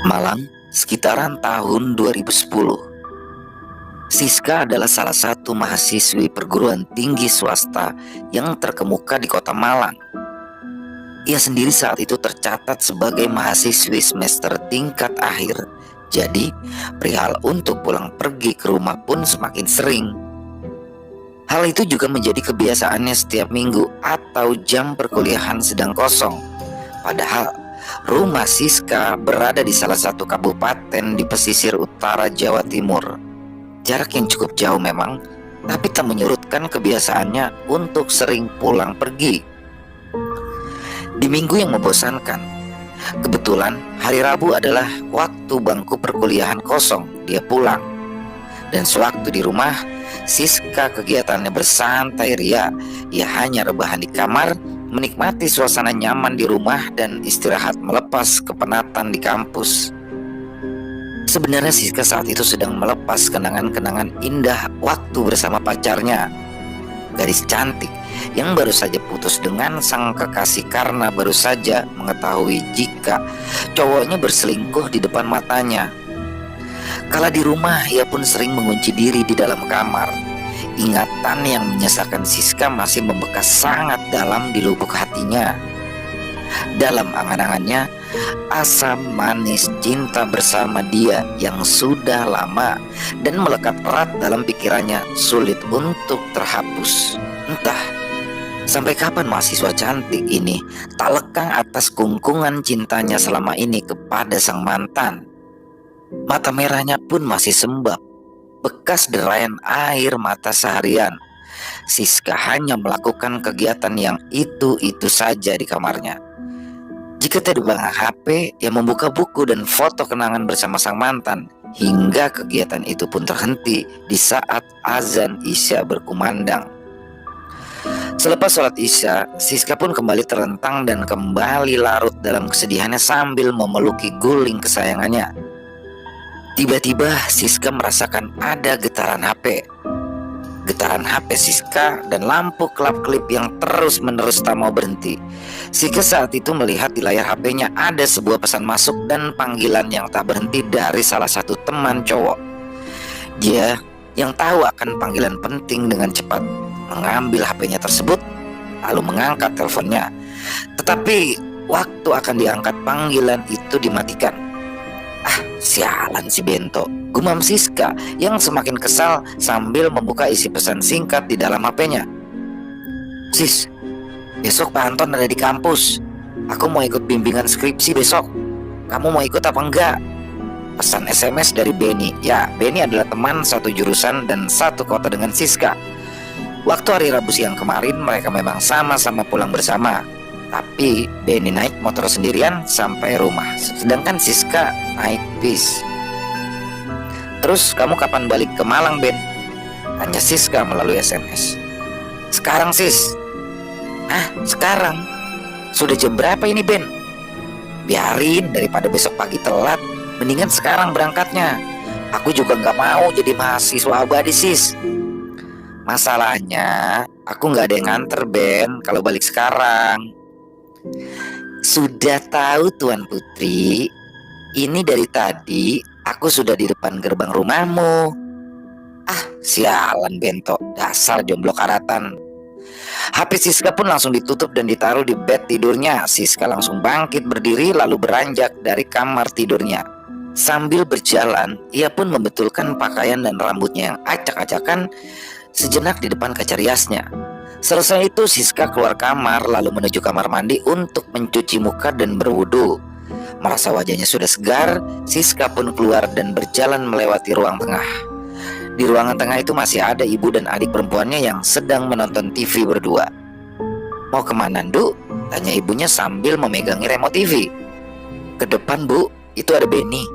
Malang, sekitaran tahun 2010. Siska adalah salah satu mahasiswi perguruan tinggi swasta yang terkemuka di kota Malang. Ia sendiri saat itu tercatat sebagai mahasiswi semester tingkat akhir. Jadi, perihal untuk pulang pergi ke rumah pun semakin sering. Hal itu juga menjadi kebiasaannya setiap minggu atau jam perkuliahan sedang kosong. Padahal rumah Siska berada di salah satu kabupaten di pesisir utara Jawa Timur. Jarak yang cukup jauh memang, tapi tak menyurutkan kebiasaannya untuk sering pulang pergi. Di minggu yang membosankan, kebetulan hari Rabu adalah waktu bangku perkuliahan kosong, dia pulang. Dan sewaktu di rumah, Siska kegiatannya bersantai ria. Ia hanya rebahan di kamar, menikmati suasana nyaman di rumah dan istirahat melepas kepenatan di kampus. Sebenarnya Siska saat itu sedang melepas kenangan-kenangan indah waktu bersama pacarnya, gadis cantik yang baru saja putus dengan sang kekasih karena baru saja mengetahui jika cowoknya berselingkuh di depan matanya. Kala di rumah, ia pun sering mengunci diri di dalam kamar. Ingatan yang menyesakan Siska masih membekas sangat dalam di lubuk hatinya. Dalam angan-angannya, asam manis cinta bersama dia yang sudah lama dan melekat erat dalam pikirannya sulit untuk terhapus. Entah sampai kapan mahasiswa cantik ini tak lekang atas kungkungan cintanya selama ini kepada sang mantan. Mata merahnya pun masih sembab, bekas deraian air mata seharian. Siska hanya melakukan kegiatan yang itu-itu saja di kamarnya. Jika tidak dipegang HP, ia membuka buku dan foto kenangan bersama sang mantan, hingga kegiatan itu pun terhenti di saat azan Isya berkumandang. Selepas sholat Isya, Siska pun kembali terlentang dan kembali larut dalam kesedihannya sambil memeluki guling kesayangannya. Tiba-tiba Siska merasakan ada getaran HP. Getaran HP Siska dan lampu kelap-kelip yang terus-menerus tak mau berhenti. Siska saat itu melihat di layar HP-nya ada sebuah pesan masuk dan panggilan yang tak berhenti dari salah satu teman cowok. Dia yang tahu akan panggilan penting dengan cepat mengambil HP-nya tersebut lalu mengangkat teleponnya. Tetapi waktu akan diangkat panggilan itu dimatikan. Ah, sialan si Bento, gumam Siska yang semakin kesal sambil membuka isi pesan singkat di dalam HP-nya. Sis, besok Pak Anton ada di kampus. Aku mau ikut bimbingan skripsi besok. Kamu mau ikut apa enggak? Pesan SMS dari Benny. Ya, Benny adalah teman satu jurusan dan satu kota dengan Siska. Waktu hari Rabu siang kemarin mereka memang sama-sama pulang bersama. Tapi Benny naik motor sendirian sampai rumah, sedangkan Siska naik bis. Terus kamu kapan balik ke Malang, Ben? Tanya Siska melalui SMS. Sekarang, Sis. Ah, sekarang? Sudah jam berapa ini, Ben? Biarin, daripada besok pagi telat, mendingan sekarang berangkatnya. Aku juga gak mau jadi mahasiswa abadi, Sis. Masalahnya, aku gak ada yang nganter, Ben, kalau balik sekarang. Sudah tahu Tuan Putri, ini dari tadi aku sudah di depan gerbang rumahmu. Ah, sialan Bento, dasar jomblo karatan. HP Siska pun langsung ditutup dan ditaruh di bed tidurnya. Siska langsung bangkit berdiri lalu beranjak dari kamar tidurnya. Sambil berjalan, ia pun membetulkan pakaian dan rambutnya yang acak-acakan sejenak di depan kaca riasnya. Selesai itu Siska keluar kamar lalu menuju kamar mandi untuk mencuci muka dan berwudu. Merasa wajahnya sudah segar, Siska pun keluar dan berjalan melewati ruang tengah. Di ruangan tengah itu masih ada ibu dan adik perempuannya yang sedang menonton TV berdua. Mau kemana, Ndu? Tanya ibunya sambil memegangi remote TV. Ke depan, Bu, itu ada Benny.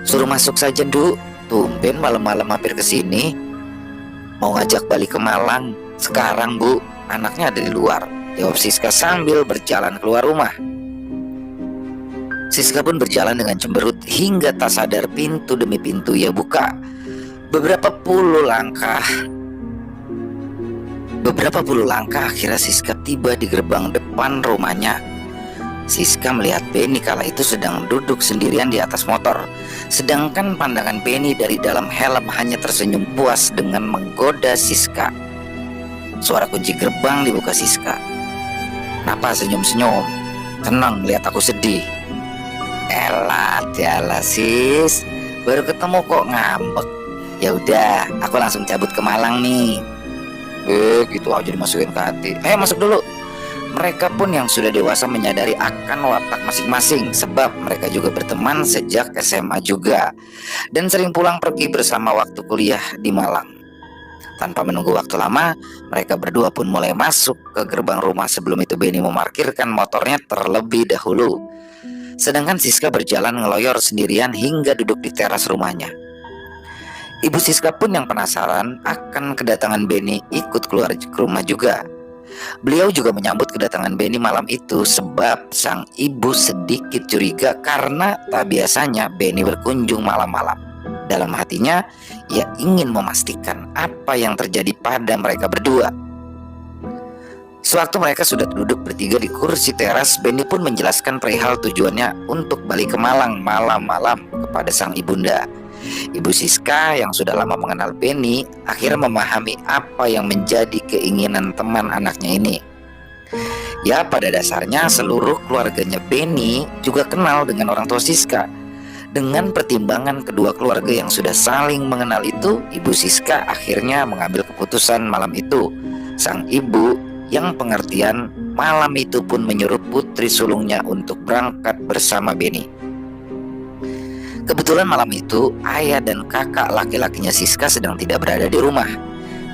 Suruh masuk saja, Ndu. Tumben malam-malam mampir ke sini. Mau ngajak balik ke Malang. Sekarang, Bu, anaknya ada di luar, jawab Siska sambil berjalan keluar rumah. Siska pun berjalan dengan cemberut hingga tak sadar pintu demi pintu ia buka. Beberapa puluh langkah akhirnya Siska tiba di gerbang depan rumahnya. Siska melihat Benny kala itu sedang duduk sendirian di atas motor. Sedangkan pandangan Benny dari dalam helm hanya tersenyum puas dengan menggoda Siska. Suara kunci gerbang dibuka Siska. "Kenapa senyum-senyum? Senang lihat aku sedih." "Elah, jalah sis, baru ketemu kok ngambek. Ya udah, aku langsung cabut ke Malang nih." Gitu aja dimasukin ke hati. "Ayo masuk dulu." Mereka pun yang sudah dewasa menyadari akan watak masing-masing, sebab mereka juga berteman sejak SMA juga, dan sering pulang pergi bersama waktu kuliah di Malang. Tanpa menunggu waktu lama, mereka berdua pun mulai masuk ke gerbang rumah. Sebelum itu Benny memarkirkan motornya terlebih dahulu, sedangkan Siska berjalan ngeloyor sendirian hingga duduk di teras rumahnya. Ibu Siska pun yang penasaran akan kedatangan Benny ikut keluar ke rumah juga. Beliau juga menyambut kedatangan Benny malam itu, sebab sang ibu sedikit curiga karena tak biasanya Benny berkunjung malam-malam. Dalam hatinya, ia ingin memastikan apa yang terjadi pada mereka berdua. Sewaktu mereka sudah duduk bertiga di kursi teras, Benny pun menjelaskan perihal tujuannya untuk balik ke Malang malam-malam kepada sang ibunda. Ibu Siska yang sudah lama mengenal Benny akhirnya memahami apa yang menjadi keinginan teman anaknya ini. Ya, pada dasarnya seluruh keluarganya Benny juga kenal dengan orang tua Siska. Dengan pertimbangan kedua keluarga yang sudah saling mengenal itu, Ibu Siska akhirnya mengambil keputusan malam itu. Sang ibu yang pengertian malam itu pun menyuruh putri sulungnya untuk berangkat bersama Benny. Kebetulan malam itu ayah dan kakak laki-lakinya Siska sedang tidak berada di rumah.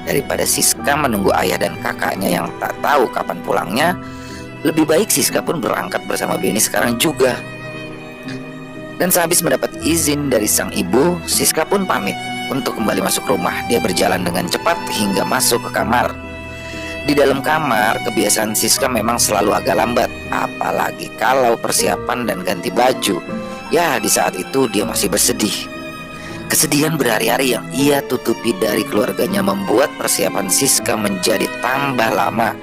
Daripada Siska menunggu ayah dan kakaknya yang tak tahu kapan pulangnya, lebih baik Siska pun berangkat bersama Benny sekarang juga. Dan sehabis mendapat izin dari sang ibu, Siska pun pamit untuk kembali masuk rumah. Dia berjalan dengan cepat hingga masuk ke kamar. Di dalam kamar, kebiasaan Siska memang selalu agak lambat, apalagi kalau persiapan dan ganti baju. Ya, di saat itu dia masih bersedih. Kesedihan berhari-hari yang ia tutupi dari keluarganya membuat persiapan Siska menjadi tambah lama.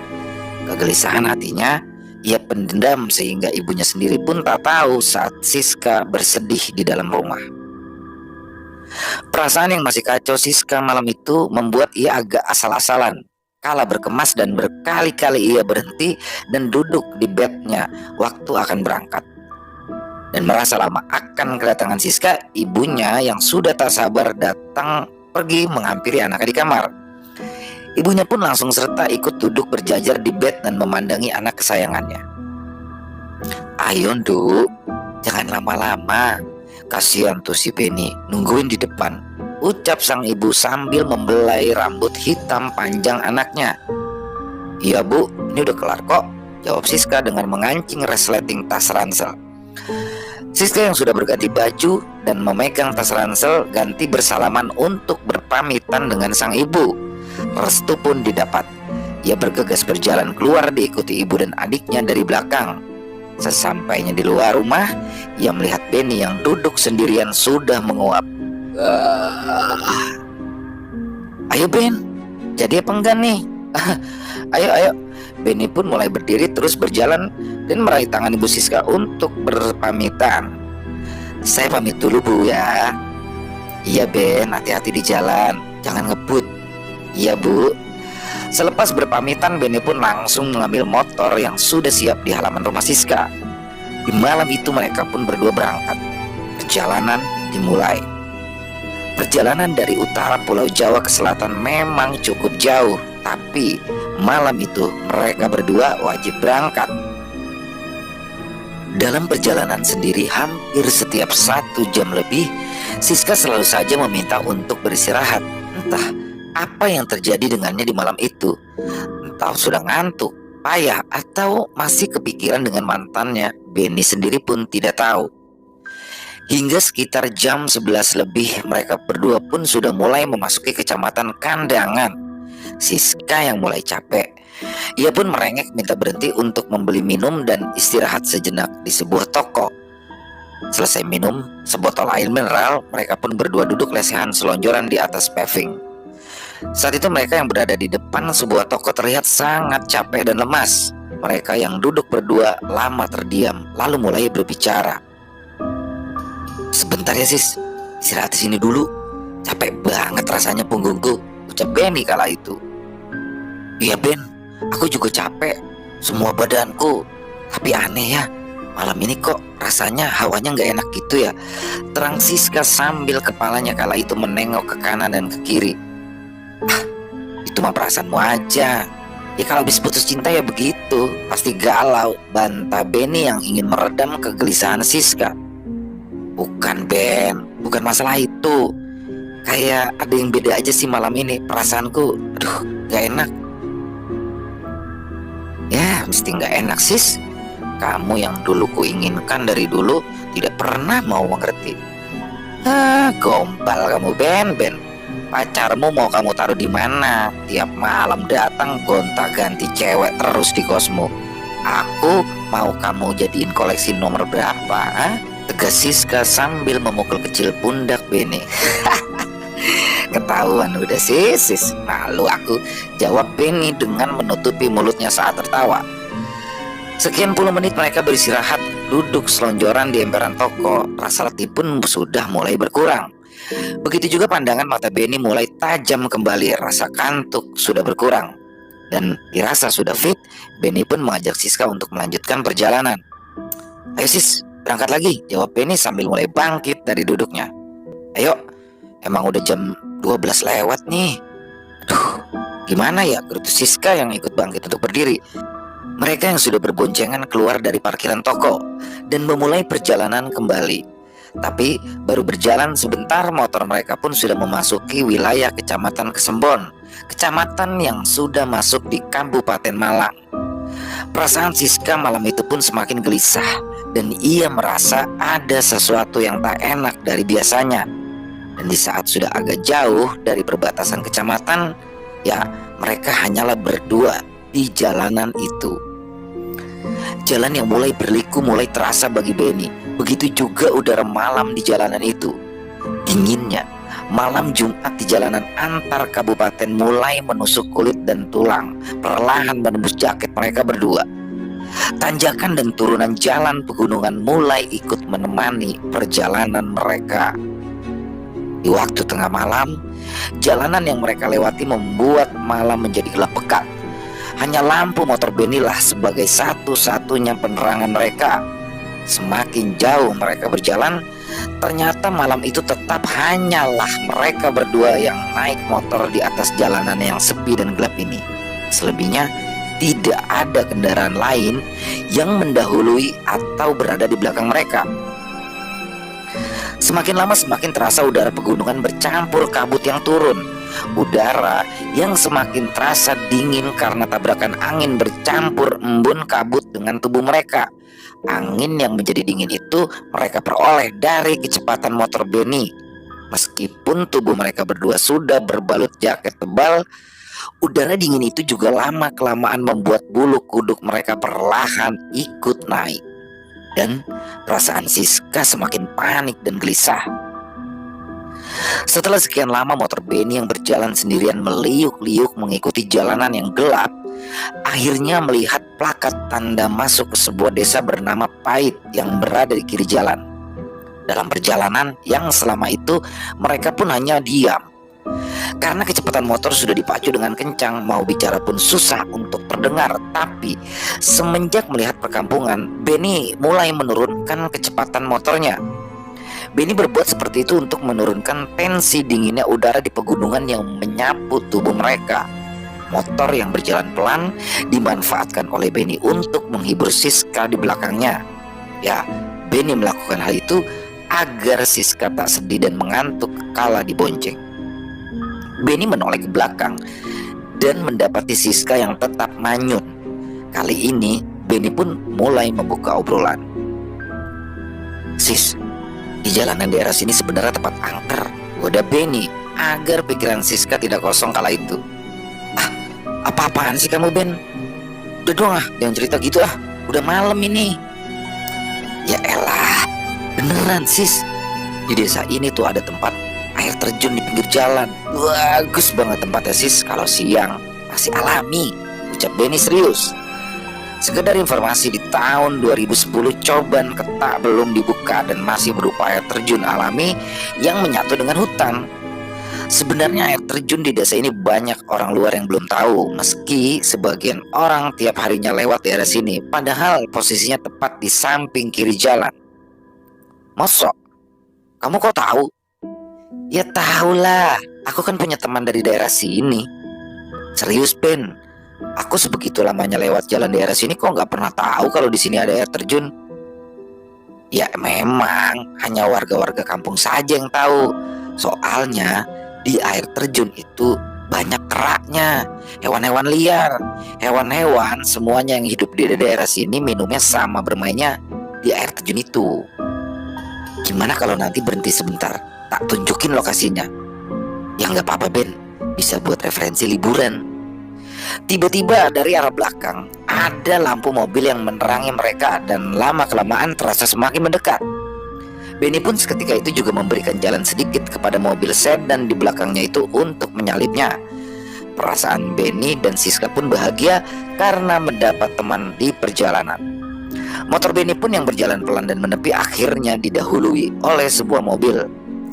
Kegelisahan hatinya ia pendam sehingga ibunya sendiri pun tak tahu saat Siska bersedih di dalam rumah. Perasaan yang masih kacau Siska malam itu membuat ia agak asal-asalan. Kala berkemas dan berkali-kali ia berhenti dan duduk di bednya waktu akan berangkat. Dan merasa lama akan kedatangan Siska, ibunya yang sudah tak sabar datang pergi menghampiri anaknya di kamar. Ibunya pun langsung serta ikut duduk berjajar di bed dan memandangi anak kesayangannya. "Ayo Nduk, jangan lama-lama, kasihan tuh si Benny nungguin di depan," ucap sang ibu sambil membelai rambut hitam panjang anaknya. "Iya Bu, ini udah kelar kok," jawab Siska dengan mengancing resleting tas ransel. Siska yang sudah berganti baju dan memegang tas ransel ganti bersalaman untuk berpamitan dengan sang ibu. Restu pun didapat. Ia bergegas berjalan keluar diikuti ibu dan adiknya dari belakang. Sesampainya di luar rumah, ia melihat Benny yang duduk sendirian sudah menguap. "Ayo Ben, jadi apa enggak nih?" Ayo. Benny pun mulai berdiri terus berjalan dan meraih tangan Ibu Siska untuk berpamitan. "Saya pamit dulu Bu ya." "Iya Ben, hati-hati di jalan, jangan ngebut." "Iya Bu." Selepas berpamitan, Benny pun langsung mengambil motor yang sudah siap di halaman rumah Siska. Di malam itu mereka pun berdua berangkat. Perjalanan dimulai. Perjalanan dari utara Pulau Jawa ke selatan memang cukup jauh, tapi malam itu mereka berdua wajib berangkat. Dalam perjalanan sendiri hampir setiap 1 jam lebih, Siska selalu saja meminta untuk beristirahat. Entah apa yang terjadi dengannya di malam itu. Entah sudah ngantuk, payah, atau masih kepikiran dengan mantannya, Benny sendiri pun tidak tahu. Hingga sekitar jam 11 lebih, mereka berdua pun sudah mulai memasuki kecamatan Kandangan. Siska yang mulai capek. Ia pun merengek minta berhenti untuk membeli minum dan istirahat sejenak di sebuah toko. Selesai minum sebotol air mineral, mereka pun berdua duduk lesehan selonjoran di atas paving. Saat itu mereka yang berada di depan sebuah toko terlihat sangat capek dan lemas. Mereka yang duduk berdua lama terdiam, lalu mulai berbicara. "Sebentar ya sis, istirahat di sini dulu. Capek banget rasanya punggungku," ucap Benny kala itu. "Iya Ben, aku juga capek. Semua badanku. Tapi aneh ya, malam ini kok rasanya hawanya nggak enak gitu ya," terang Siska sambil kepalanya kala itu menengok ke kanan dan ke kiri. "Ah, itu mah perasaanmu aja. Ya kalau habis putus cinta ya begitu, pasti galau," bantah Benny yang ingin meredam kegelisahan Siska. "Bukan Ben, bukan masalah itu. Kayak ada yang beda aja sih malam ini. Perasaanku, aduh, gak enak." "Ya, mesti gak enak sis. Kamu yang dulu kuinginkan dari dulu tidak pernah mau mengerti." "Ah, gombal kamu Ben. Pacarmu mau kamu taruh di mana? Tiap malam datang gonta-ganti cewek terus di kosmu. Aku mau kamu jadiin koleksi nomor berapa? Ah?" tegas Siska sambil memukul kecil pundak Benny. "Ketahuan udah sis, malu aku," jawab Benny dengan menutupi mulutnya saat tertawa. Sekian puluh menit mereka beristirahat, duduk selonjoran di emperan toko. Rasa letih pun sudah mulai berkurang. Begitu juga pandangan mata Benny mulai tajam kembali. Rasa kantuk sudah berkurang. Dan dirasa sudah fit, Benny pun mengajak Siska untuk melanjutkan perjalanan. "Ayo sis, berangkat lagi," jawab Benny sambil mulai bangkit dari duduknya. "Ayo, emang udah jam 12 lewat nih." "Aduh, gimana ya?" gerutu Siska yang ikut bangkit untuk berdiri. Mereka yang sudah berboncengan keluar dari parkiran toko dan memulai perjalanan kembali. Tapi baru berjalan sebentar motor mereka pun sudah memasuki wilayah Kecamatan Kesembon, kecamatan yang sudah masuk di Kabupaten Malang. Perasaan Siska malam itu pun semakin gelisah dan ia merasa ada sesuatu yang tak enak dari biasanya. Dan di saat sudah agak jauh dari perbatasan kecamatan, ya mereka hanyalah berdua di jalanan itu. Jalan yang mulai berliku mulai terasa bagi Benny. Begitu juga udara malam di jalanan itu. Dinginnya, malam Jumat di jalanan antar kabupaten mulai menusuk kulit dan tulang, perlahan menembus jaket mereka berdua. Tanjakan dan turunan jalan pegunungan mulai ikut menemani perjalanan mereka. Di waktu tengah malam, jalanan yang mereka lewati membuat malam menjadi gelap pekat. Hanya lampu motor Benny lah sebagai satu-satunya penerangan mereka. Semakin jauh mereka berjalan, ternyata malam itu tetap hanyalah mereka berdua yang naik motor di atas jalanan yang sepi dan gelap ini. Selebihnya tidak ada kendaraan lain yang mendahului atau berada di belakang mereka. Semakin lama semakin terasa udara pegunungan bercampur kabut yang turun. Udara yang semakin terasa dingin karena tabrakan angin bercampur embun kabut dengan tubuh mereka. Angin yang menjadi dingin itu mereka peroleh dari kecepatan motor Benny. Meskipun tubuh mereka berdua sudah berbalut jaket tebal, udara dingin itu juga lama-kelamaan membuat bulu kuduk mereka perlahan ikut naik. Dan perasaan Siska semakin panik dan gelisah. Setelah sekian lama motor Benny yang berjalan sendirian meliuk-liuk mengikuti jalanan yang gelap, akhirnya melihat plakat tanda masuk ke sebuah desa bernama Pait yang berada di kiri jalan. Dalam perjalanan yang selama itu mereka pun hanya diam. Karena kecepatan motor sudah dipacu dengan kencang, mau bicara pun susah untuk terdengar. Tapi semenjak melihat perkampungan, Benny mulai menurunkan kecepatan motornya. Benny berbuat seperti itu untuk menurunkan tensi dinginnya udara di pegunungan yang menyapu tubuh mereka. Motor yang berjalan pelan dimanfaatkan oleh Benny untuk menghibur Siska di belakangnya. Ya, Benny melakukan hal itu agar Siska tak sedih dan mengantuk kala dibonceng. Benny menoleh ke belakang dan mendapati Siska yang tetap manyun. Kali ini Benny pun mulai membuka obrolan. "Sis, di jalanan daerah sini sebenarnya tempat angker," goda Benny agar pikiran Siska tidak kosong kala itu. "Ah, apa-apaan sih kamu Ben? Udah dong jangan cerita gitu udah malam ini." "Ya elah, beneran sis, di desa ini tuh ada tempat air terjun di pinggir jalan. Bagus banget tempatnya sis, kalau siang masih alami," ucap Benny serius. Sekedar informasi, di tahun 2010 Coban Ketak belum dibuka dan masih berupa air terjun alami yang menyatu dengan hutan. Sebenarnya air terjun di desa ini banyak orang luar yang belum tahu, meski sebagian orang tiap harinya lewat daerah sini, padahal posisinya tepat di samping kiri jalan. Mosok? Kamu kok tahu? Ya tahulah, aku kan punya teman dari daerah sini. Serius, Ben? Aku sebegitu lamanya lewat jalan daerah sini kok nggak pernah tahu kalau di sini ada air terjun. Ya memang hanya warga-warga kampung saja yang tahu. Soalnya di air terjun itu banyak keraknya, hewan-hewan liar. Hewan-hewan semuanya yang hidup di daerah sini minumnya sama bermainnya di air terjun itu. Gimana kalau nanti berhenti sebentar, tak tunjukin lokasinya? Ya nggak apa-apa, Ben, bisa buat referensi liburan. Tiba-tiba dari arah belakang ada lampu mobil yang menerangi mereka dan lama-kelamaan terasa semakin mendekat. Benny pun seketika itu juga memberikan jalan sedikit kepada mobil sedan di belakangnya itu untuk menyalipnya. Perasaan Benny dan Siska pun bahagia karena mendapat teman di perjalanan. Motor Benny pun yang berjalan pelan dan menepi akhirnya didahului oleh sebuah mobil.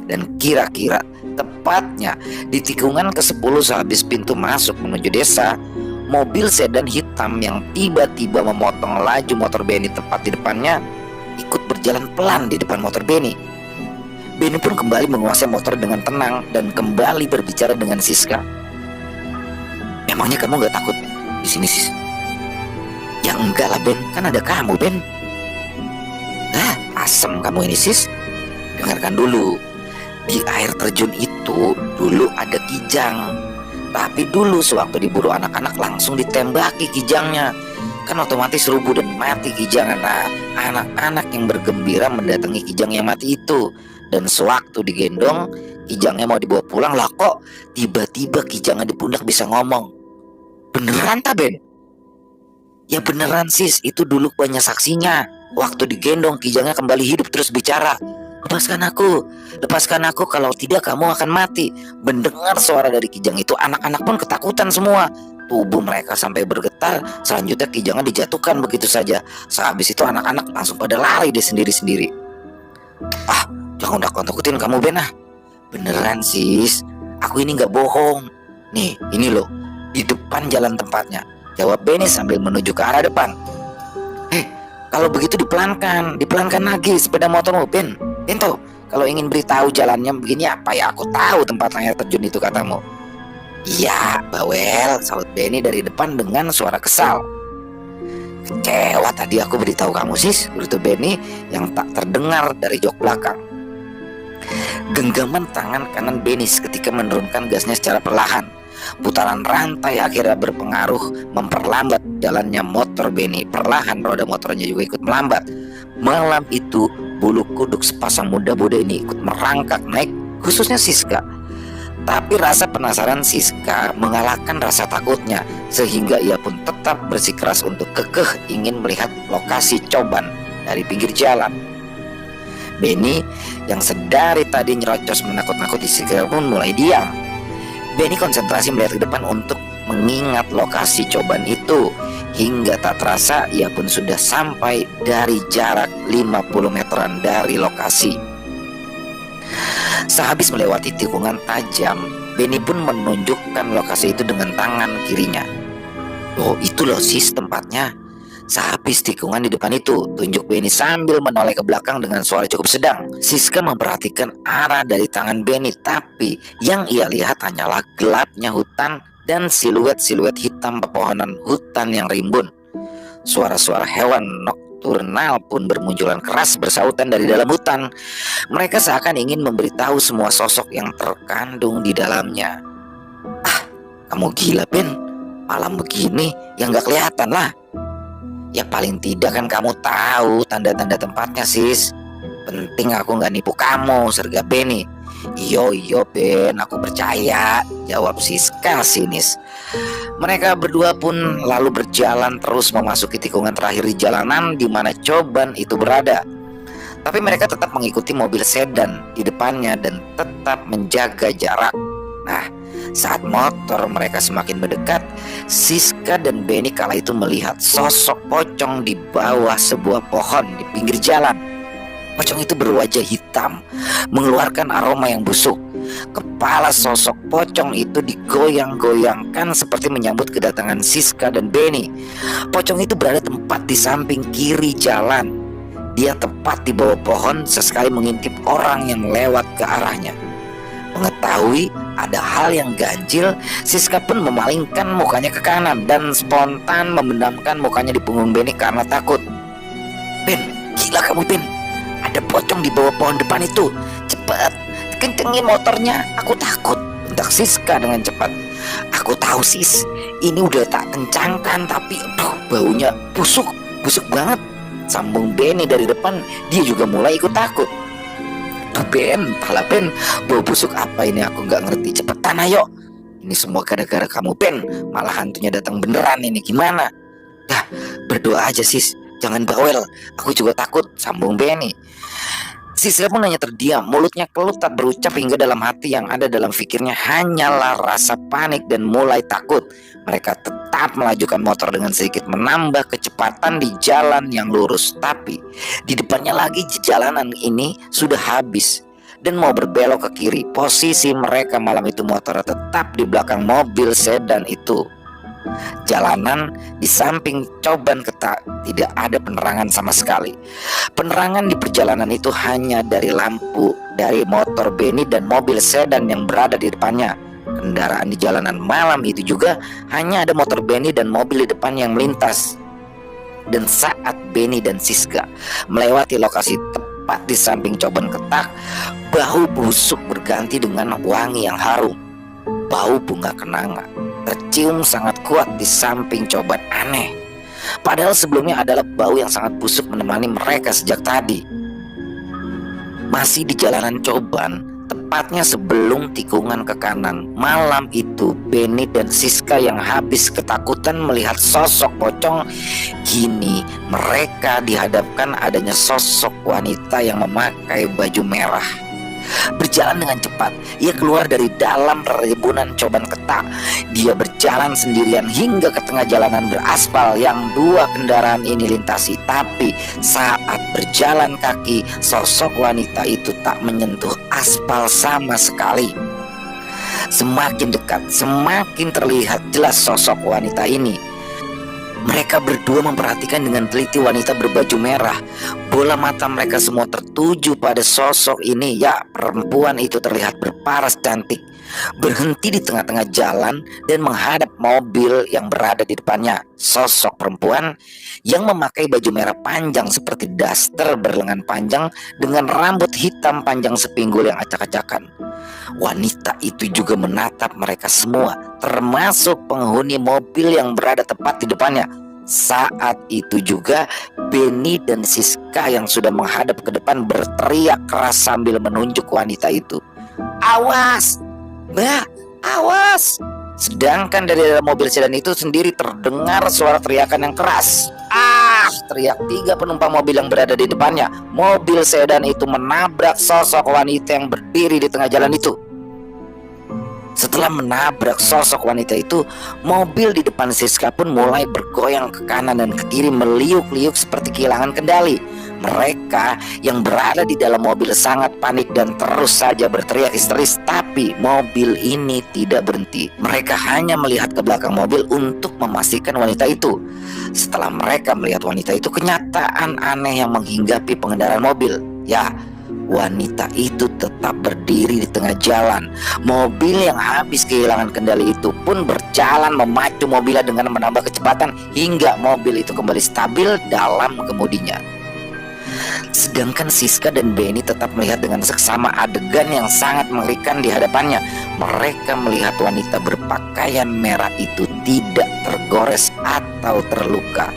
Dan kira-kira tepatnya di tikungan ke-10 sehabis pintu masuk menuju desa, mobil sedan hitam yang tiba-tiba memotong laju motor Benny tepat di depannya ikut berjalan pelan di depan motor Benny. Benny pun kembali menguasai motor dengan tenang dan kembali berbicara dengan Siska. Emangnya kamu gak takut di sini, Sis? Ya enggak lah, Ben, kan ada kamu, Ben. Asem kamu ini, Sis. Dengarkan dulu. Di air terjun itu dulu ada kijang. Tapi dulu sewaktu diburu anak-anak langsung ditembaki kijangnya. Kan otomatis rubuh dan mati kijang. Nah, anak-anak yang bergembira mendatangi kijang yang mati itu. Dan sewaktu digendong, kijangnya mau dibawa pulang, lah kok tiba-tiba kijangnya di pundak bisa ngomong. Beneran tak, Ben? Ya beneran, Sis, itu dulu banyak saksinya. Waktu digendong kijangnya kembali hidup terus bicara. Lepaskan aku, kalau tidak kamu akan mati. Mendengar suara dari kijang itu, anak-anak pun ketakutan semua. Tubuh mereka sampai bergetar. Selanjutnya kijangnya dijatuhkan begitu saja. Sehabis itu anak-anak langsung pada lari deh sendiri-sendiri. Jangan nakut-nakutin kamu, Ben. Beneran, Sis, aku ini gak bohong. Nih, ini loh, di depan jalan tempatnya, jawab Benny sambil menuju ke arah depan. Kalau begitu dipelankan lagi sepeda motormu, Ben. Bento, kalau ingin beritahu jalannya begini apa ya aku tahu tempat air terjun itu katamu. Iya, bawel, saut Benny dari depan dengan suara kesal. Kecewa tadi aku beritahu kamu, Sis, begitu Benny yang tak terdengar dari jok belakang. Genggaman tangan kanan Benny ketika menurunkan gasnya secara perlahan. Putaran rantai akhirnya berpengaruh memperlambat jalannya motor Benny. Perlahan roda motornya juga ikut melambat. Malam itu bulu kuduk sepasang muda-muda ini ikut merangkak naik, khususnya Siska. Tapi rasa penasaran Siska mengalahkan rasa takutnya, sehingga ia pun tetap bersikeras untuk kekeh ingin melihat lokasi Coban dari pinggir jalan. Benny yang sedari tadi nyerocos menakut-nakuti Siska pun mulai diam. Benny konsentrasi melihat ke depan untuk mengingat lokasi Coban itu. Hingga tak terasa ia pun sudah sampai dari jarak 50 meteran dari lokasi. Sehabis melewati tikungan tajam, Benny pun menunjukkan lokasi itu dengan tangan kirinya. Oh, itu loh, Sis, tempatnya. Sehabis tikungan di depan itu, tunjuk Benny sambil menoleh ke belakang dengan suara cukup sedang. Siska memperhatikan arah dari tangan Benny, tapi yang ia lihat hanyalah gelapnya hutan dan siluet-siluet hitam pepohonan hutan yang rimbun. Suara-suara hewan nokturnal pun bermunculan keras bersautan dari dalam hutan. Mereka seakan ingin memberitahu semua sosok yang terkandung di dalamnya. Kamu gila, Ben. Malam begini yang gak kelihatan lah. Ya paling tidak kan kamu tahu tanda-tanda tempatnya, Sis. Penting aku gak nipu kamu, sergap Benny. Iyo Ben, aku percaya, jawab Siska sinis. Mereka berdua pun lalu berjalan terus memasuki tikungan terakhir di jalanan di mana Coban itu berada. Tapi mereka tetap mengikuti mobil sedan di depannya dan tetap menjaga jarak. Nah, Saat motor mereka semakin mendekat, Siska dan Benny kala itu melihat sosok pocong di bawah sebuah pohon di pinggir jalan. Pocong itu berwajah hitam, mengeluarkan aroma yang busuk. Kepala sosok pocong itu digoyang-goyangkan seperti menyambut kedatangan Siska dan Benny. Pocong itu berada tepat di samping kiri jalan. Dia tepat di bawah pohon, sesekali mengintip orang yang lewat ke arahnya. Mengetahui ada hal yang ganjil, Siska pun memalingkan mukanya ke kanan dan spontan memendamkan mukanya di punggung Benny karena takut. "Ben, gila kamu Ben, ada pocong di bawah pohon depan itu. Cepat, kencengin motornya, aku takut," bentak Siska dengan cepat. "Aku tahu Sis, ini udah tak kencangkan tapi baunya busuk banget," sambung Benny dari depan. Dia juga mulai ikut takut. "Tuh Ben, entahlah Ben, bau busuk apa ini, aku nggak ngerti. Cepetan ayo, ini semua gara-gara kamu Ben, malah hantunya datang beneran ini, gimana?" "Dah, berdoa aja Sis, jangan bawel, aku juga takut," sambung Benny. Siska pun hanya terdiam, mulutnya keluh tak berucap hingga dalam hati yang ada dalam pikirnya hanyalah rasa panik dan mulai takut. Mereka tetap melajukan motor dengan sedikit menambah kecepatan di jalan yang lurus. Tapi di depannya lagi jalanan ini sudah habis dan mau berbelok ke kiri. Posisi mereka malam itu motor tetap di belakang mobil sedan itu. Jalanan di samping Coban Ketak tidak ada penerangan sama sekali. Penerangan di perjalanan itu hanya dari lampu dari motor Benny dan mobil sedan yang berada di depannya. Kendaraan di jalanan malam itu juga hanya ada motor Benny dan mobil di depan yang melintas. Dan saat Benny dan Siska melewati lokasi tepat di samping Coban Ketak, bau busuk berganti dengan wangi yang harum. Bau bunga kenanga tercium sangat kuat di samping Coban. Aneh, padahal sebelumnya adalah bau yang sangat busuk menemani mereka sejak tadi. Masih di jalanan Coban, tepatnya sebelum tikungan ke kanan, malam itu Benny dan Siska yang habis ketakutan melihat sosok pocong. Kini mereka dihadapkan adanya sosok wanita yang memakai baju merah. Berjalan dengan cepat, ia keluar dari dalam ribunan Coban Ketak. Dia berjalan sendirian hingga ke tengah jalanan beraspal yang dua kendaraan ini lintasi. Tapi saat berjalan kaki, sosok wanita itu tak menyentuh aspal sama sekali. Semakin dekat, semakin terlihat jelas sosok wanita ini. Mereka berdua memperhatikan dengan teliti wanita berbaju merah. Bola mata mereka semua tertuju pada sosok ini. Ya, perempuan itu terlihat berparas cantik, berhenti di tengah-tengah jalan dan menghadap mobil yang berada di depannya. Sosok perempuan yang memakai baju merah panjang seperti daster berlengan panjang dengan rambut hitam panjang sepinggul yang acak-acakan. Wanita itu juga menatap mereka semua, termasuk penghuni mobil yang berada tepat di depannya. Saat itu juga Benny dan Siska yang sudah menghadap ke depan berteriak keras sambil menunjuk wanita itu. "Awas, Mbak, awas!" Sedangkan dari dalam mobil sedan itu sendiri terdengar suara teriakan yang keras. "Ah!" teriak tiga penumpang mobil yang berada di depannya. Mobil sedan itu menabrak sosok wanita yang berdiri di tengah jalan itu. Setelah menabrak sosok wanita itu, mobil di depan Siska pun mulai bergoyang ke kanan dan ke kiri, meliuk-liuk seperti kehilangan kendali. Mereka yang berada di dalam mobil sangat panik dan terus saja berteriak histeris. Tapi mobil ini tidak berhenti. Mereka hanya melihat ke belakang mobil untuk memastikan wanita itu. Setelah mereka melihat wanita itu, kenyataan aneh yang menghinggapi pengendara mobil. Ya, wanita itu tetap berdiri di tengah jalan. Mobil yang habis kehilangan kendali itu pun berjalan memacu mobilnya dengan menambah kecepatan hingga mobil itu kembali stabil dalam kemudinya. Sedangkan Siska dan Benny tetap melihat dengan seksama adegan yang sangat mengerikan di hadapannya. Mereka melihat wanita berpakaian merah itu tidak tergores atau terluka.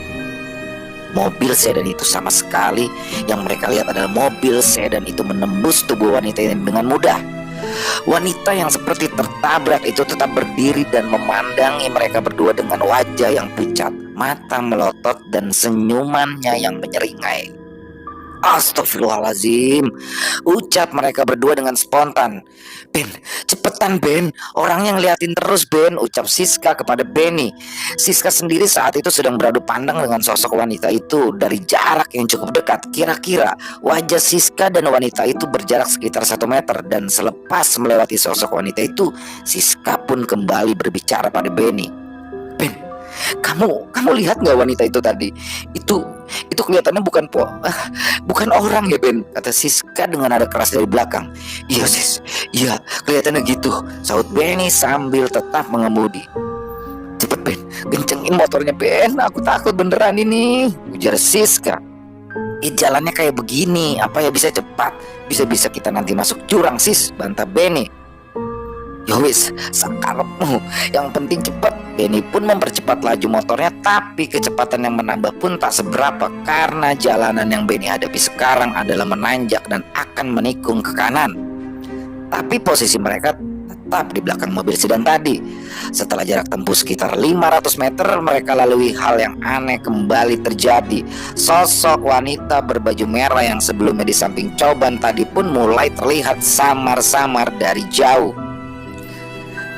Mobil sedan itu sama sekali yang mereka lihat adalah mobil sedan itu menembus tubuh wanita ini dengan mudah. Wanita yang seperti tertabrak itu tetap berdiri dan memandangi mereka berdua dengan wajah yang pucat, mata melotot dan senyumannya yang menyeringai. Astagfirullahalazim, ucap mereka berdua dengan spontan. Ben, cepetan Ben, orangnya ngeliatin terus Ben, ucap Siska kepada Benny. Siska sendiri saat itu sedang beradu pandang dengan sosok wanita itu dari jarak yang cukup dekat. Kira-kira wajah Siska dan wanita itu berjarak sekitar 1 meter. Dan selepas melewati sosok wanita itu, Siska pun kembali berbicara pada Benny. Ben, kamu lihat nggak wanita itu tadi? Itu kelihatannya bukan orang ya Ben, kata Siska dengan nada keras dari belakang. Iya sis, iya kelihatannya gitu, saut Benny sambil tetap mengemudi. Cepet Ben, kencengin motornya Ben, aku takut beneran ini, ujar Siska. Jalannya kayak begini, apa ya bisa cepat? Bisa-bisa kita nanti masuk jurang sis, bantah Benny. Yowis, sakarepmu, yang penting cepat. Benny pun mempercepat laju motornya, tapi kecepatan yang menambah pun tak seberapa karena jalanan yang Benny hadapi sekarang adalah menanjak dan akan menikung ke kanan. Tapi posisi mereka tetap di belakang mobil sedan tadi. Setelah jarak tempuh sekitar 500 meter, mereka lalui hal yang aneh kembali terjadi. Sosok wanita berbaju merah yang sebelumnya di samping Coban tadi pun mulai terlihat samar-samar dari jauh.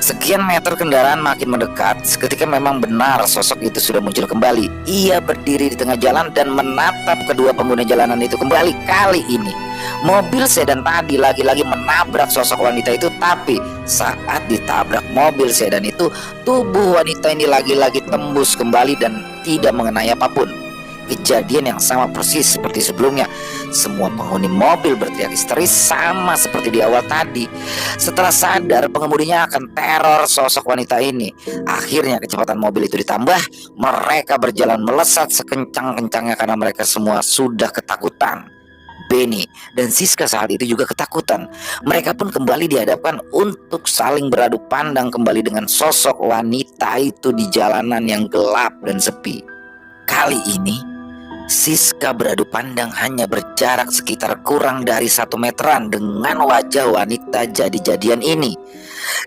Sekian meter kendaraan makin mendekat, seketika memang benar sosok itu sudah muncul kembali. Ia berdiri di tengah jalan dan menatap kedua pengguna jalanan itu kembali. Kali ini mobil sedan tadi lagi-lagi menabrak sosok wanita itu. Tapi saat ditabrak mobil sedan itu, tubuh wanita ini lagi-lagi tembus kembali dan tidak mengenai apapun. Kejadian yang sama persis seperti sebelumnya. Semua penghuni mobil berteriak histeris sama seperti di awal tadi. Setelah sadar pengemudinya akan teror sosok wanita ini, akhirnya kecepatan mobil itu ditambah. Mereka berjalan melesat sekencang-kencangnya karena mereka semua sudah ketakutan. Benny dan Siska saat itu juga ketakutan. Mereka pun kembali dihadapkan untuk saling beradu pandang kembali dengan sosok wanita itu di jalanan yang gelap dan sepi. Kali ini Siska beradu pandang hanya berjarak sekitar kurang dari 1 meteran dengan wajah wanita jadi-jadian ini.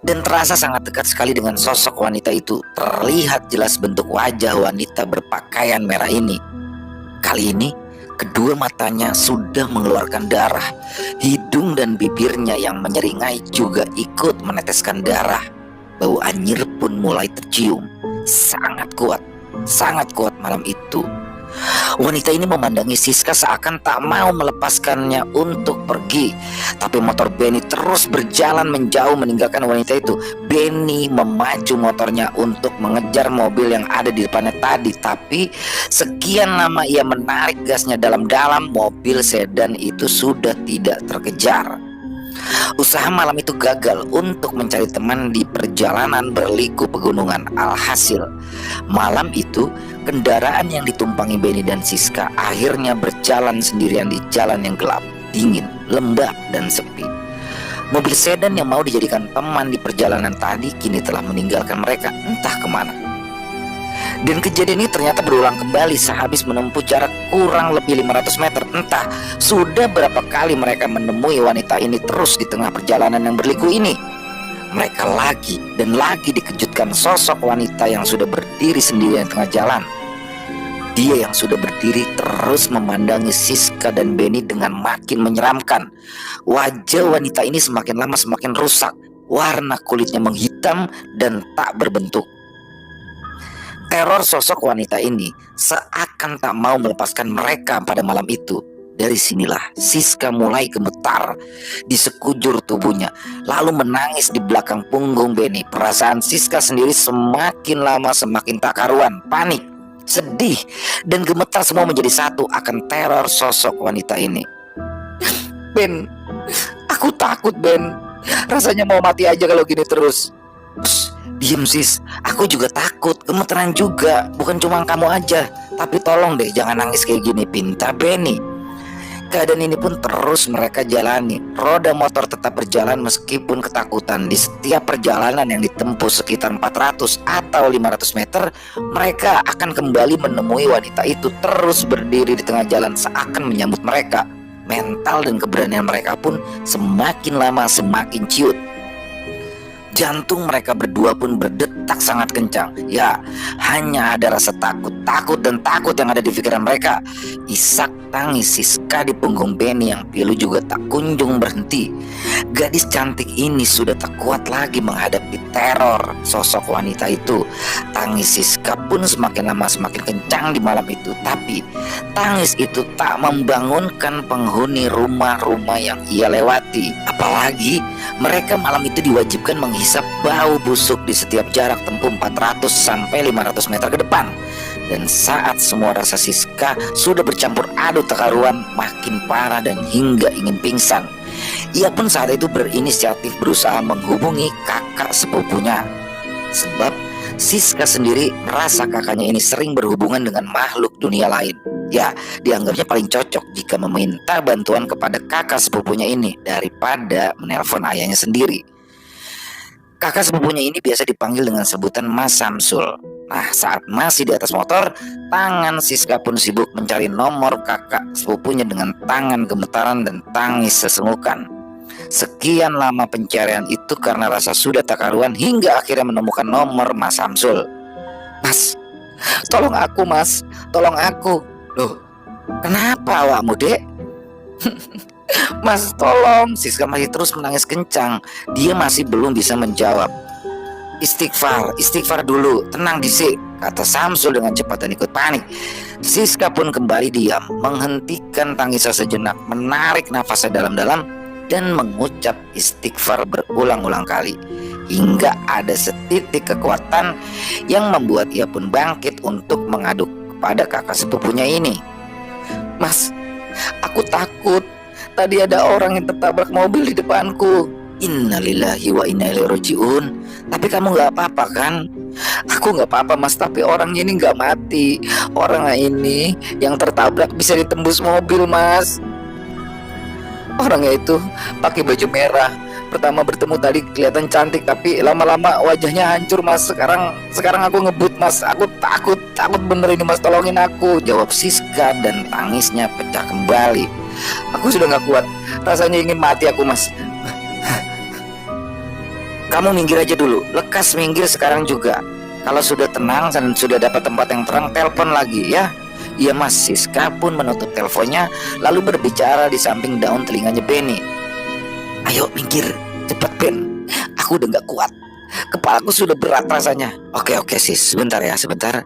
Dan terasa sangat dekat sekali dengan sosok wanita itu. Terlihat jelas bentuk wajah wanita berpakaian merah ini. Kali ini kedua matanya sudah mengeluarkan darah. Hidung dan bibirnya yang menyeringai juga ikut meneteskan darah. Bau anyir pun mulai tercium. Sangat kuat malam itu. Wanita ini memandangi Siska seakan tak mau melepaskannya untuk pergi. Tapi motor Benny terus berjalan menjauh meninggalkan wanita itu. Benny memacu motornya untuk mengejar mobil yang ada di depannya tadi. Tapi sekian lama ia menarik gasnya dalam-dalam, mobil sedan itu sudah tidak terkejar. Usaha malam itu gagal untuk mencari teman di perjalanan berliku pegunungan. Alhasil malam itu kendaraan yang ditumpangi Benny dan Siska akhirnya berjalan sendirian di jalan yang gelap, dingin, lembab dan sepi. Mobil sedan yang mau dijadikan teman di perjalanan tadi kini telah meninggalkan mereka entah kemana. Dan kejadian ini ternyata berulang kembali sehabis menempuh jarak kurang lebih 500 meter. Entah sudah berapa kali mereka menemui wanita ini terus di tengah perjalanan yang berliku ini. Mereka lagi dan lagi dikejutkan sosok wanita yang sudah berdiri sendirian di tengah jalan. Dia yang sudah berdiri terus memandangi Siska dan Benny dengan makin menyeramkan. Wajah wanita ini semakin lama semakin rusak. Warna kulitnya menghitam dan tak berbentuk. Teror sosok wanita ini seakan tak mau melepaskan mereka pada malam itu. Dari sinilah Siska mulai gemetar di sekujur tubuhnya, lalu menangis di belakang punggung Benny. Perasaan Siska sendiri semakin lama semakin tak karuan. Panik, sedih, dan gemetar semua menjadi satu akan teror sosok wanita ini. Ben, aku takut Ben. Rasanya mau mati aja kalau gini terus. Diem sis, aku juga takut, gemeteran juga. Bukan cuma kamu aja, tapi tolong deh jangan nangis kayak gini, pinta Benny. Keadaan ini pun terus mereka jalani. Roda motor tetap berjalan meskipun ketakutan. Di setiap perjalanan yang ditempuh sekitar 400 atau 500 meter, mereka akan kembali menemui wanita itu terus berdiri di tengah jalan seakan menyambut mereka. Mental dan keberanian mereka pun semakin lama semakin ciut. Jantung mereka berdua pun berdetak sangat kencang. Ya, hanya ada rasa takut dan takut yang ada di pikiran mereka. Isak tangis Siska di punggung Benny yang pilu juga tak kunjung berhenti. Gadis cantik ini sudah tak kuat lagi menghadapi teror sosok wanita itu. Tangis Siska pun semakin lama semakin kencang di malam itu. Tapi tangis itu tak membangunkan penghuni rumah-rumah yang ia lewati. Apalagi mereka malam itu diwajibkan menghisap bau busuk di setiap jarak tempuh 400 sampai 500 meter ke depan. Dan saat semua rasa Siska sudah bercampur aduk tak karuan, makin parah dan hingga ingin pingsan, ia pun saat itu berinisiatif berusaha menghubungi kakak sepupunya. Sebab Siska sendiri merasa kakaknya ini sering berhubungan dengan makhluk dunia lain. Ya, dianggapnya paling cocok jika meminta bantuan kepada kakak sepupunya ini daripada menelpon ayahnya sendiri. Kakak sepupunya ini biasa dipanggil dengan sebutan Mas Samsul. Nah, saat masih di atas motor, tangan Siska pun sibuk mencari nomor kakak sepupunya dengan tangan gemetaran dan tangis sesenggukan. Sekian lama pencarian itu karena rasa sudah tak karuan hingga akhirnya menemukan nomor Mas Samsul. "Mas, tolong aku mas, tolong aku." "Loh, kenapa awakmu dek?" "Mas tolong." Siska masih terus menangis kencang. Dia masih belum bisa menjawab. Istighfar dulu, tenang disik," kata Samsul dengan cepat dan ikut panik. Siska pun kembali diam, menghentikan tangisnya sejenak, menarik nafasnya dalam-dalam dan mengucap istighfar berulang-ulang kali. Hingga ada setitik kekuatan yang membuat ia pun bangkit untuk mengaduk kepada kakak sepupunya ini. "Mas, aku takut. Tadi ada orang yang tertabrak mobil di depanku." "Innalillahi wa inna ilaihi rajiun. Tapi kamu gak apa-apa kan?" "Aku gak apa-apa mas, tapi orangnya ini gak mati. Orang ini yang tertabrak bisa ditembus mobil mas. Orangnya itu pakai baju merah. Pertama bertemu tadi kelihatan cantik, tapi lama-lama wajahnya hancur mas. Sekarang aku ngebut mas. Aku takut bener ini mas, tolongin aku," jawab Siska dan tangisnya pecah kembali. "Aku sudah gak kuat, rasanya ingin mati aku mas." "Kamu minggir aja dulu, lekas minggir sekarang juga. Kalau sudah tenang dan sudah dapat tempat yang terang, telepon lagi ya." "Iya mas." Siska pun menutup teleponnya lalu berbicara di samping daun telinganya Benny. "Ayo minggir, cepat Ben. Aku udah gak kuat. Kepalaku sudah berat rasanya." Oke sis, sebentar ya, sebentar,"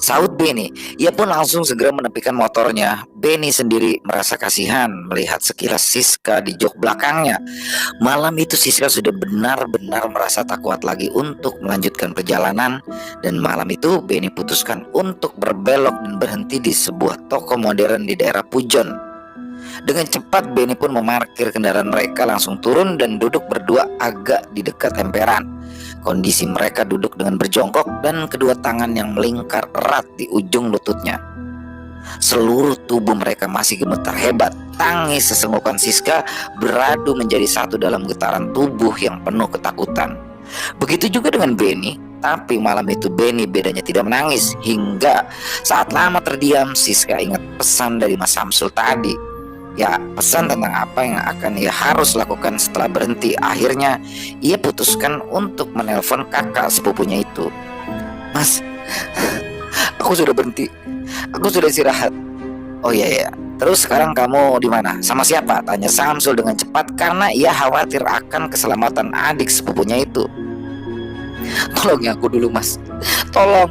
sahut Benny. Ia pun langsung segera menepikan motornya. Benny sendiri merasa kasihan melihat sekilas Siska di jok belakangnya. Malam itu Siska sudah benar-benar merasa tak kuat lagi untuk melanjutkan perjalanan. Dan malam itu Benny putuskan untuk berbelok dan berhenti di sebuah toko modern di daerah Pujon. Dengan cepat Benny pun memarkir kendaraan mereka, langsung turun dan duduk berdua agak di dekat emperan. Kondisi mereka duduk dengan berjongkok dan kedua tangan yang melingkar erat di ujung lututnya. Seluruh tubuh mereka masih gemetar hebat. Tangis sesenggukan Siska beradu menjadi satu dalam getaran tubuh yang penuh ketakutan. Begitu juga dengan Benny. Tapi malam itu Benny bedanya tidak menangis. Hingga saat lama terdiam, Siska ingat pesan dari Mas Samsul tadi. Ya, pesan tentang apa yang akan ia harus lakukan setelah berhenti. Akhirnya ia putuskan untuk menelpon kakak sepupunya itu. "Mas, aku sudah berhenti. Aku sudah istirahat." "Oh iya. Terus sekarang kamu di mana? Sama siapa?" tanya Samsul dengan cepat karena ia khawatir akan keselamatan adik sepupunya itu. "Tolongin aku dulu mas, tolong.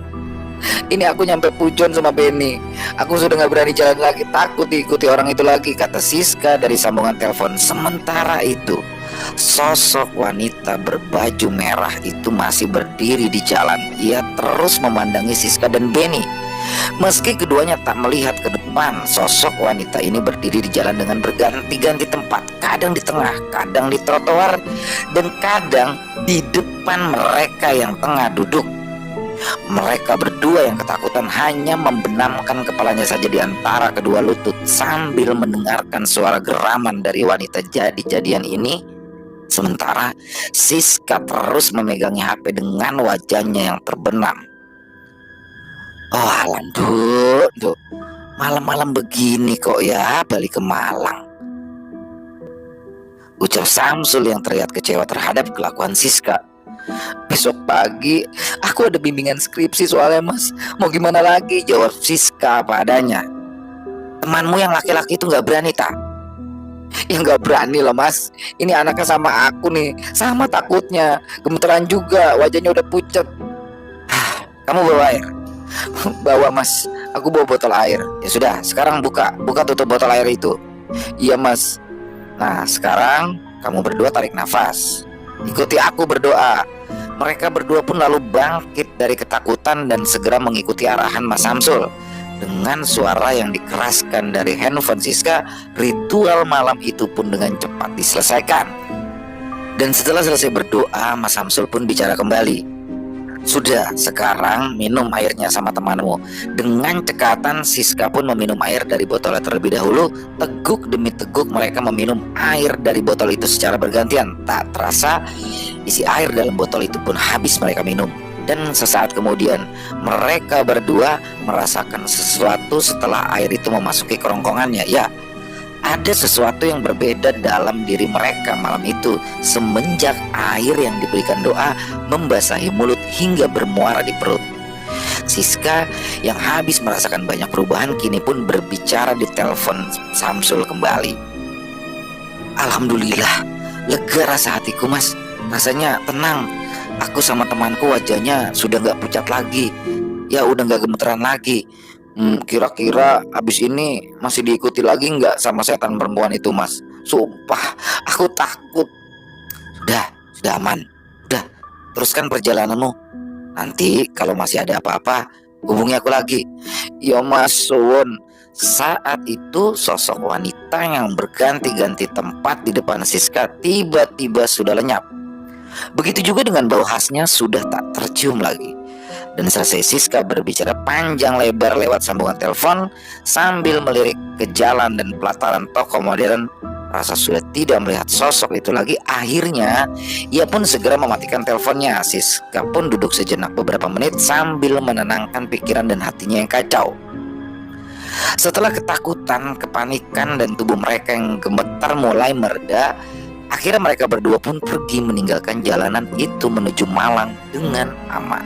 Ini aku nyampe Pujon sama Benny. Aku sudah gak berani jalan lagi, takut diikuti orang itu lagi," kata Siska dari sambungan telepon. Sementara itu sosok wanita berbaju merah itu masih berdiri di jalan. Ia terus memandangi Siska dan Benny. Meski keduanya tak melihat ke depan, sosok wanita ini berdiri di jalan dengan berganti-ganti tempat. Kadang di tengah, kadang di trotoar, dan kadang di depan mereka yang tengah duduk. Mereka berdua yang ketakutan hanya membenamkan kepalanya saja di antara kedua lutut sambil mendengarkan suara geraman dari wanita jadi-jadian ini. Sementara Siska terus memegangi HP dengan wajahnya yang terbenam. "Oh alanduh, malam-malam begini kok ya balik ke Malang," ucap Samsul yang terlihat kecewa terhadap kelakuan Siska. Besok pagi aku ada bimbingan skripsi soalnya mas. Mau gimana lagi, jawab Siska apa adanya. Temanmu yang laki-laki itu nggak berani tak? Ya nggak berani lah mas. Ini anaknya sama aku nih, sama takutnya. Gemeteran juga, wajahnya udah pucat. Kamu bawa air? Bawa mas, aku bawa botol air. Ya sudah, sekarang buka tutup botol air itu. Iya mas. Nah sekarang kamu berdua tarik nafas. Ikuti aku berdoa. Mereka berdua pun lalu bangkit dari ketakutan dan segera mengikuti arahan Mas Samsul. Dengan suara yang dikeraskan dari handphone Siska, ritual malam itu pun dengan cepat diselesaikan. Dan setelah selesai berdoa, Mas Samsul pun bicara kembali. Sudah, sekarang minum airnya sama temanmu. Dengan cekatan Siska pun meminum air dari botolnya terlebih dahulu. Teguk demi teguk mereka meminum air dari botol itu secara bergantian. Tak terasa isi air dalam botol itu pun habis mereka minum. Dan sesaat kemudian mereka berdua merasakan sesuatu setelah air itu memasuki kerongkongannya. Ya, ada sesuatu yang berbeda dalam diri mereka malam itu semenjak air yang diberikan doa membasahi mulut hingga bermuara di perut. Siska yang habis merasakan banyak perubahan kini pun berbicara di telepon Samsul kembali. Alhamdulillah, lega rasa hatiku mas. Rasanya tenang. Aku sama temanku wajahnya sudah gak pucat lagi. Ya udah gak gemeteran lagi. Kira-kira abis ini masih diikuti lagi nggak sama setan perempuan itu mas? Sumpah aku takut. Sudah aman. Udah, teruskan perjalananmu. Nanti kalau masih ada apa-apa hubungi aku lagi. Ya mas Sun. Saat itu sosok wanita yang berganti-ganti tempat di depan Siska tiba-tiba sudah lenyap. Begitu juga dengan bau khasnya sudah tak tercium lagi. Dan selesai Siska berbicara panjang lebar lewat sambungan telepon sambil melirik ke jalan dan pelataran toko modern. Rasa sudah tidak melihat sosok itu lagi. Akhirnya ia pun segera mematikan teleponnya. Siska pun duduk sejenak beberapa menit sambil menenangkan pikiran dan hatinya yang kacau. Setelah ketakutan, kepanikan dan tubuh mereka yang gemetar mulai mereda, akhirnya mereka berdua pun pergi meninggalkan jalanan itu menuju Malang dengan aman.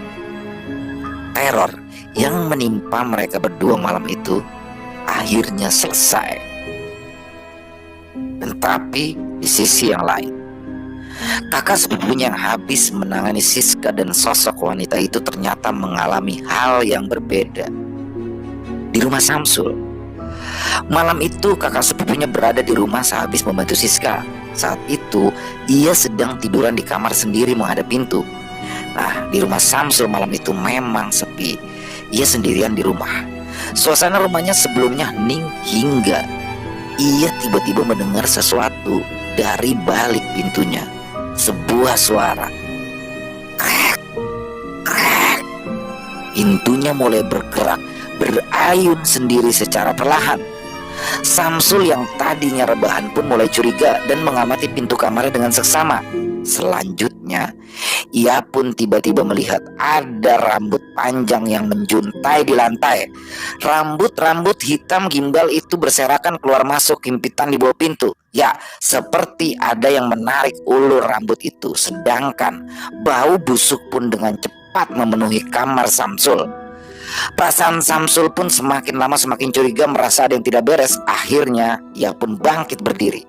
Teror yang menimpa mereka berdua malam itu akhirnya selesai. Dan tapi di sisi yang lain, kakak sepupunya yang habis menangani Siska dan sosok wanita itu ternyata mengalami hal yang berbeda. Di rumah Samsul, malam itu kakak sepupunya berada di rumah sehabis membantu Siska. Saat itu ia sedang tiduran di kamar sendiri menghadap pintu. Nah, di rumah Samsul malam itu memang sepi. Ia sendirian di rumah. Suasana rumahnya sebelumnya hening hingga ia tiba-tiba mendengar sesuatu dari balik pintunya. Sebuah suara. Krek, krek. Pintunya mulai bergerak, berayun sendiri secara perlahan. Samsul yang tadinya rebahan pun mulai curiga dan mengamati pintu kamarnya dengan seksama. Selanjutnya, ia pun tiba-tiba melihat ada rambut panjang yang menjuntai di lantai. Rambut-rambut hitam gimbal itu berserakan keluar masuk himpitan di bawah pintu. Ya, seperti ada yang menarik ulur rambut itu. Sedangkan bau busuk pun dengan cepat memenuhi kamar Samsul. Perasaan Samsul pun semakin lama semakin curiga, merasa ada yang tidak beres. Akhirnya ia pun bangkit berdiri,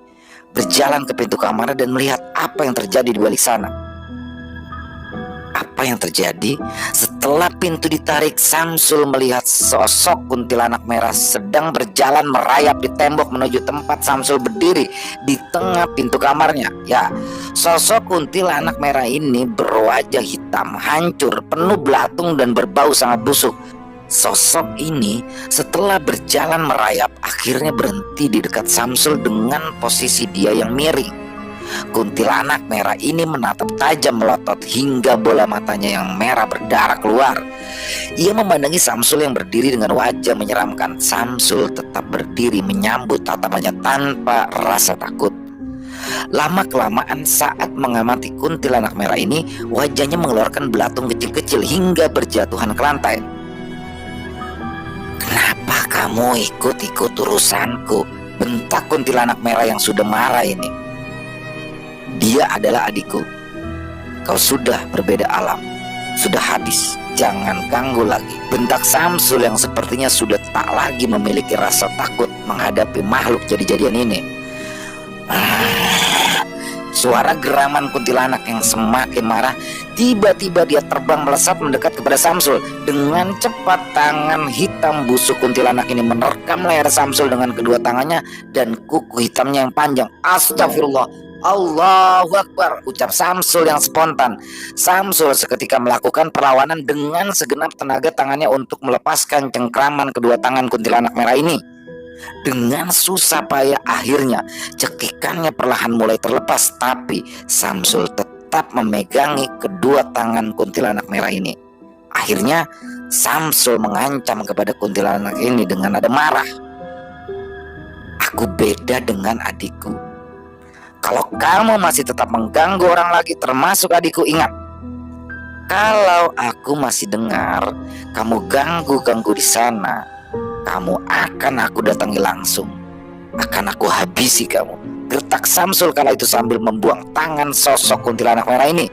berjalan ke pintu kamarnya dan melihat apa yang terjadi di balik sana. Apa yang terjadi? Setelah pintu ditarik, Samsul melihat sosok kuntilanak merah sedang berjalan merayap di tembok menuju tempat Samsul berdiri di tengah pintu kamarnya. Ya, sosok kuntilanak merah ini berwajah hitam, hancur, penuh belatung dan berbau sangat busuk. Sosok ini setelah berjalan merayap akhirnya berhenti di dekat Samsul dengan posisi dia yang miring. Kuntilanak merah ini menatap tajam melotot hingga bola matanya yang merah berdarah keluar. Ia memandangi Samsul yang berdiri dengan wajah menyeramkan. Samsul tetap berdiri menyambut tatapannya tanpa rasa takut. Lama-kelamaan saat mengamati kuntilanak merah ini, wajahnya mengeluarkan belatung kecil-kecil hingga berjatuhan ke lantai. "Kenapa kamu ikut-ikut urusanku?" bentak kuntilanak merah yang sudah marah ini. "Dia adalah adikku. Kau sudah berbeda alam, sudah habis, jangan ganggu lagi, bentak Samsul yang sepertinya sudah tak lagi memiliki rasa takut menghadapi makhluk jadi-jadian ini. Suara geraman kuntilanak yang semakin marah. Tiba-tiba dia terbang melesat mendekat kepada Samsul. Dengan cepat tangan hitam busuk kuntilanak ini menerkam leher Samsul dengan kedua tangannya dan kuku hitamnya yang panjang. Astagfirullah, Allahu Akbar, ucap Samsul yang spontan. Samsul seketika melakukan perlawanan dengan segenap tenaga tangannya untuk melepaskan cengkraman kedua tangan kuntilanak merah ini. Dengan susah payah akhirnya cekikannya perlahan mulai terlepas, tapi Samsul tetap memegangi kedua tangan kuntilanak merah ini. Akhirnya Samsul mengancam kepada kuntilanak ini dengan nada marah. Aku beda dengan adikku. Kalau kamu masih tetap mengganggu orang lagi termasuk adikku, ingat, kalau aku masih dengar kamu ganggu-ganggu di sana, kamu akan aku datangi langsung. Akan aku habisi kamu, gertak Samsul kala itu sambil membuang tangan sosok kuntilanak merah ini.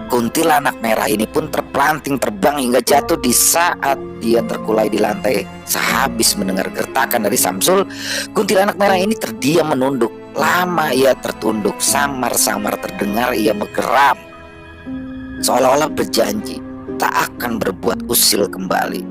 Kuntilanak merah ini pun terpelanting terbang hingga jatuh di saat dia terkulai di lantai. Sehabis mendengar gertakan dari Samsul, kuntilanak merah ini terdiam menunduk. Lama ia tertunduk, samar-samar terdengar ia bergeram, seolah-olah berjanji tak akan berbuat usil kembali.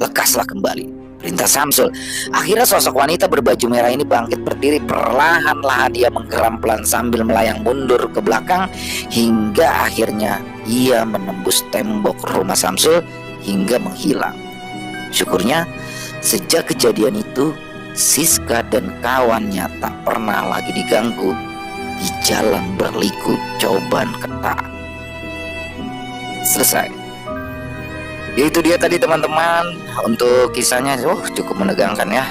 Lekaslah kembali, perintah Samsul. Akhirnya sosok wanita berbaju merah ini bangkit berdiri. Perlahan-lahan ia menggeram pelan sambil melayang mundur ke belakang hingga akhirnya ia menembus tembok rumah Samsul hingga menghilang. Syukurnya sejak kejadian itu Siska dan kawannya tak pernah lagi diganggu di jalan berliku coban ketak. Selesai. Itu dia tadi teman-teman untuk kisahnya. Cukup menegangkan ya.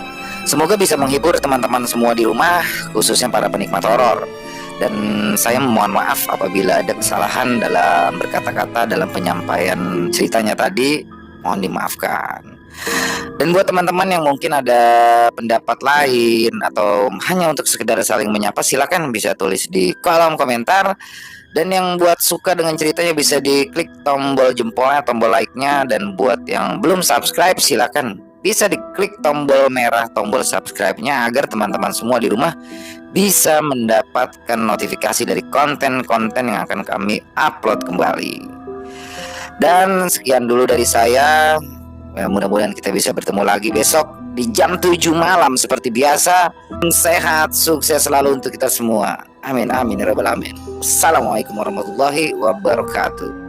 Semoga bisa menghibur teman-teman semua di rumah, khususnya para penikmat horor. Dan saya mohon maaf apabila ada kesalahan dalam berkata-kata dalam penyampaian ceritanya tadi, mohon dimaafkan. Dan buat teman-teman yang mungkin ada pendapat lain atau hanya untuk sekedar saling menyapa, silakan bisa tulis di kolom komentar. Dan yang buat suka dengan ceritanya bisa diklik tombol jempolnya, tombol like-nya. Dan buat yang belum subscribe silakan bisa diklik tombol merah, tombol subscribe-nya, agar teman-teman semua di rumah bisa mendapatkan notifikasi dari konten-konten yang akan kami upload kembali. Dan sekian dulu dari saya. Mudah-mudahan kita bisa bertemu lagi besok di jam 7 malam seperti biasa. Sehat, sukses selalu untuk kita semua. Amin, amin, ya rabbal alamin. Assalamualaikum warahmatullahi wabarakatuh.